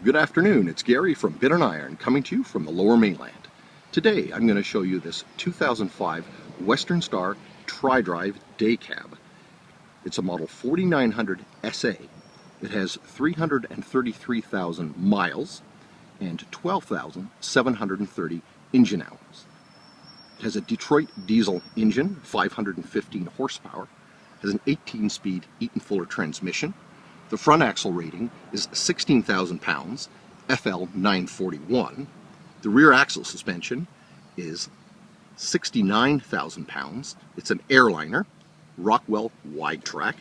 Good afternoon, it's Gary from Bit and Iron coming to you from the Lower Mainland. Today I'm going to show you this 2005 Western Star Tri-Drive Day Cab. It's a model 4900 SA. It has 333,000 miles and 12,730 engine hours. It has a Detroit diesel engine, 515 horsepower, has an 18-speed Eaton Fuller transmission. The front axle rating is 16,000 pounds, FL 941. The rear axle suspension is 69,000 pounds. It's an Airliner, Rockwell wide track.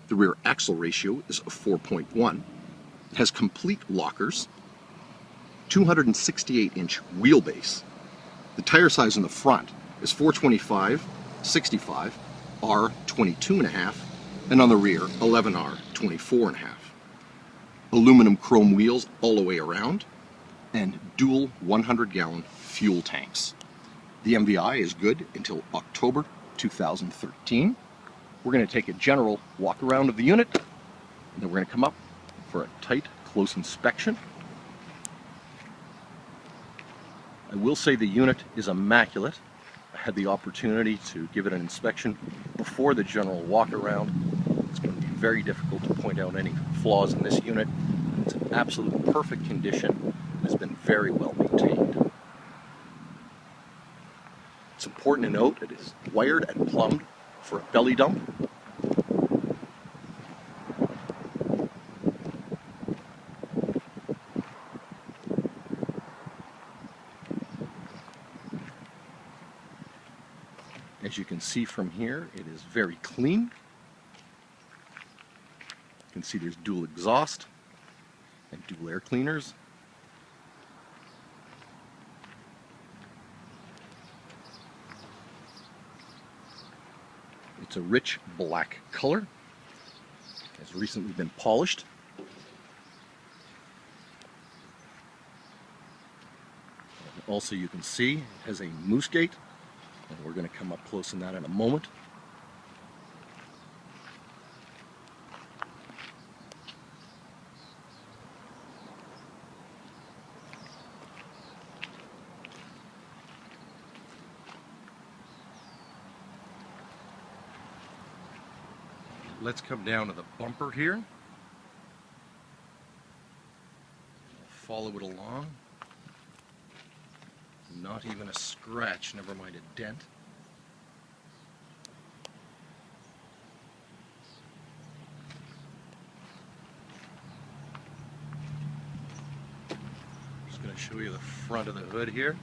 The rear axle ratio is 4.1. It has complete lockers, 268-inch wheelbase. The tire size in the front is 425/65, R 22.5, and on the rear 11R 24.5. Aluminum chrome wheels all the way around, and dual 100-gallon fuel tanks. The MVI is good until October 2013. We're going to take a general walk around of the unit, and then we're going to come up for a tight, close inspection. I will say the unit is immaculate. I had the opportunity to give it an inspection before the general walk around. It's going to be very difficult to point out any flaws in this unit. It's in absolute perfect condition and has been very well maintained. It's important to note it is wired and plumbed for a belly dump. As you can see from here, it is very clean. You can see there's dual exhaust and dual air cleaners. It's a rich black color. Has recently been polished. And also you can see it has a moose gate. And we're going to come up close in that in a moment. Let's come down to the bumper here. Follow it along. Not even a scratch, never mind a dent. Just going to show you the front of the hood here.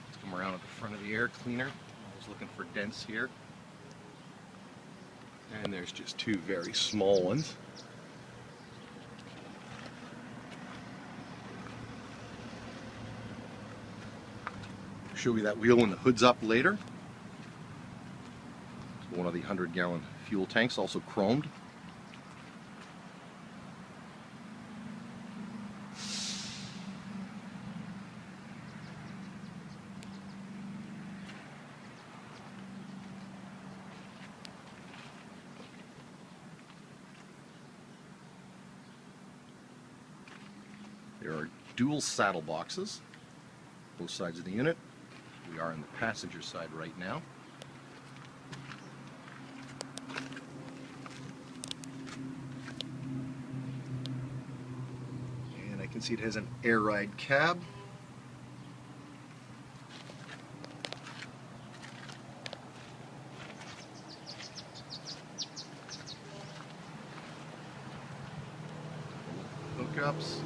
Let's come around at the front of the air cleaner. I was looking for dents here. And there's just two very small ones. Show you that wheel when the hood's up later. It's one of the 100-gallon fuel tanks, also chromed. There are dual saddle boxes, both sides of the unit. We are on the passenger side right now. And I can see it has an air ride cab. Hookups.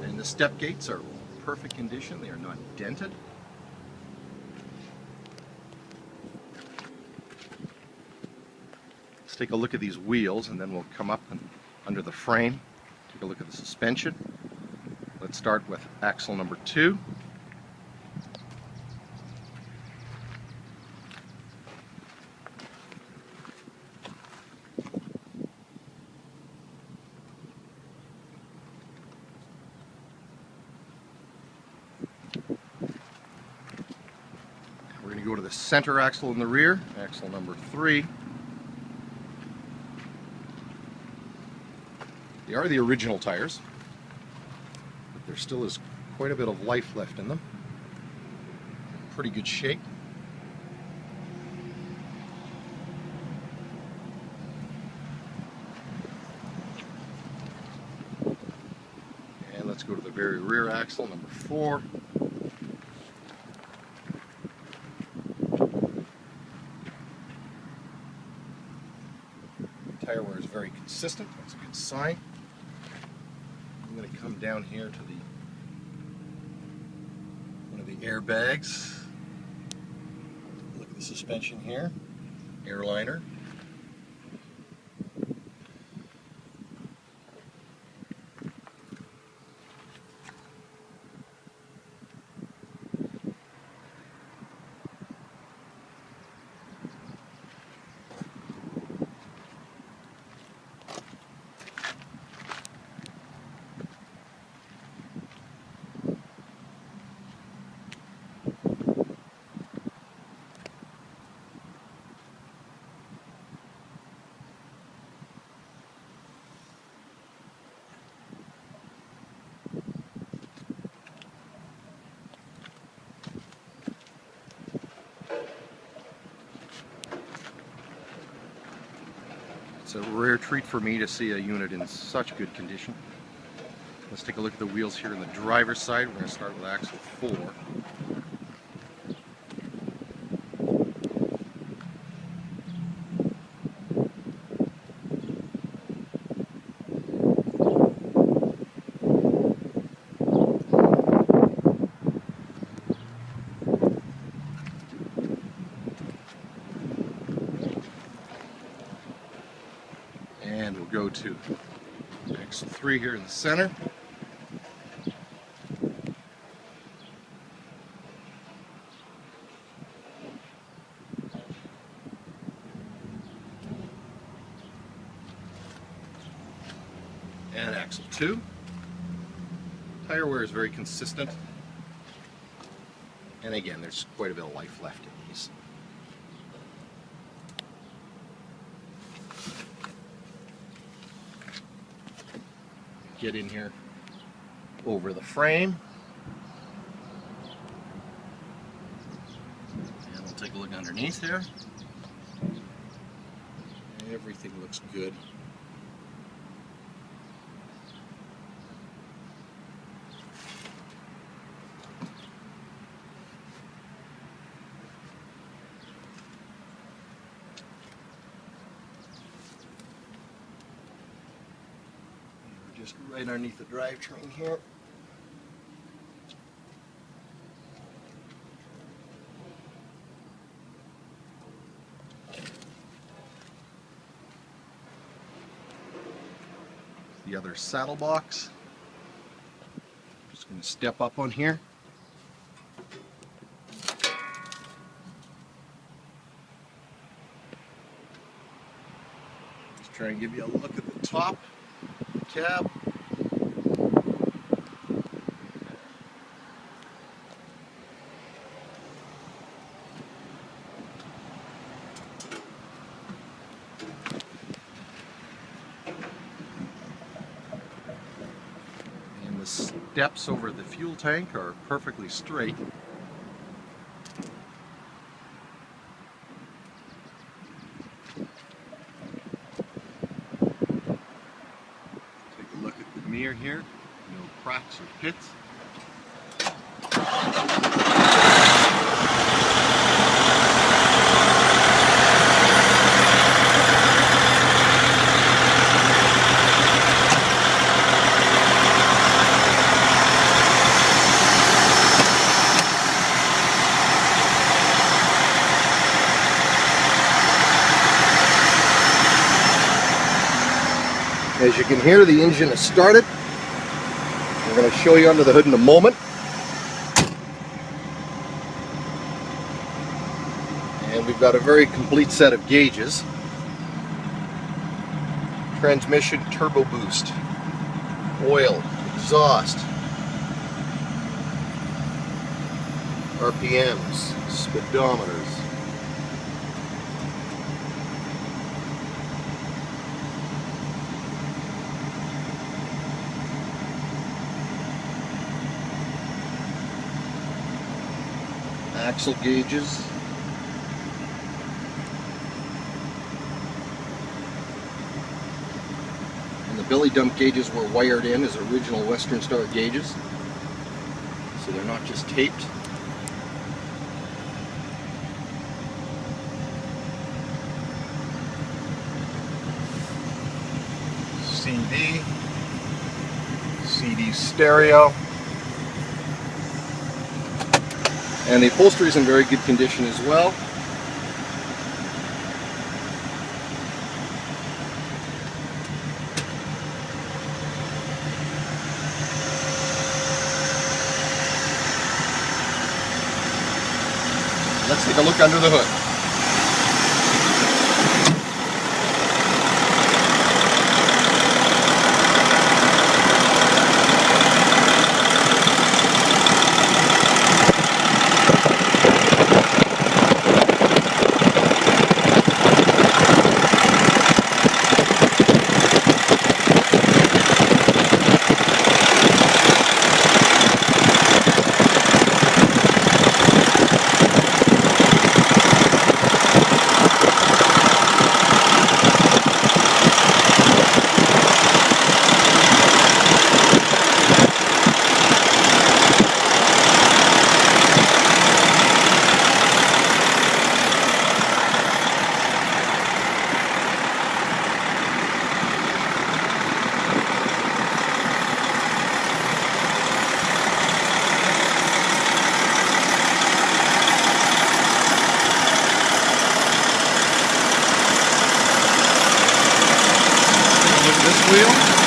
And the step gates are perfect condition. They are not dented. Let's take a look at these wheels and then we'll come up and under the frame, take a look at the suspension. Let's start with axle number 2. We're going to go to the center axle in the rear, axle number 3. They are the original tires, but there still is quite a bit of life left in them. Pretty good shape. And let's go to the very rear axle, number 4. Tire wear is very consistent. That's a good sign. I'm going to come down here to one of the airbags. Look at the suspension here. Airliner. It's a rare treat for me to see a unit in such good condition. Let's take a look at the wheels here on the driver's side. We're going to start with axle 4. And we'll go to axle 3 here in the center. And axle 2. Tire wear is very consistent. And again, there's quite a bit of life left in these. Get in here over the frame. And we'll take a look underneath here. Everything looks good. Just right underneath the drivetrain here. The other saddle box. Just going to step up on here. Just try and give you a look at the top. Cab. And the steps over the fuel tank are perfectly straight. Mirror here, no cracks or pits. As you can hear, the engine is started. We're going to show you under the hood in a moment. And we've got a very complete set of gauges. Transmission, turbo boost, oil, exhaust, RPMs, speedometers. axle gauges. And the belly dump gauges were wired in as original Western Star gauges, so they're not just taped. CD stereo, and the upholstery is in very good condition as well. Let's take a look under the hood. This wheel.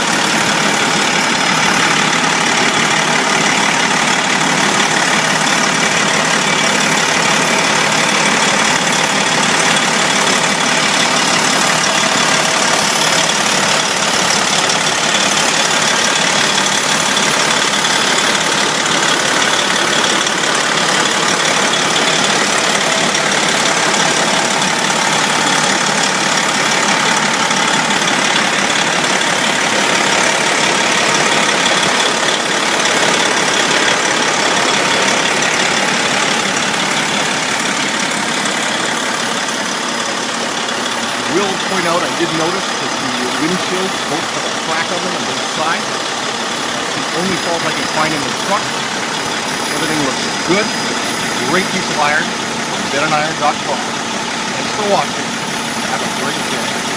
Will point out I did notice that the windshields both have a crack on them on both sides. That's the only fault I can find in the truck. Everything looks good. Great piece of iron from beniron.com. Thanks for watching. Have a great day.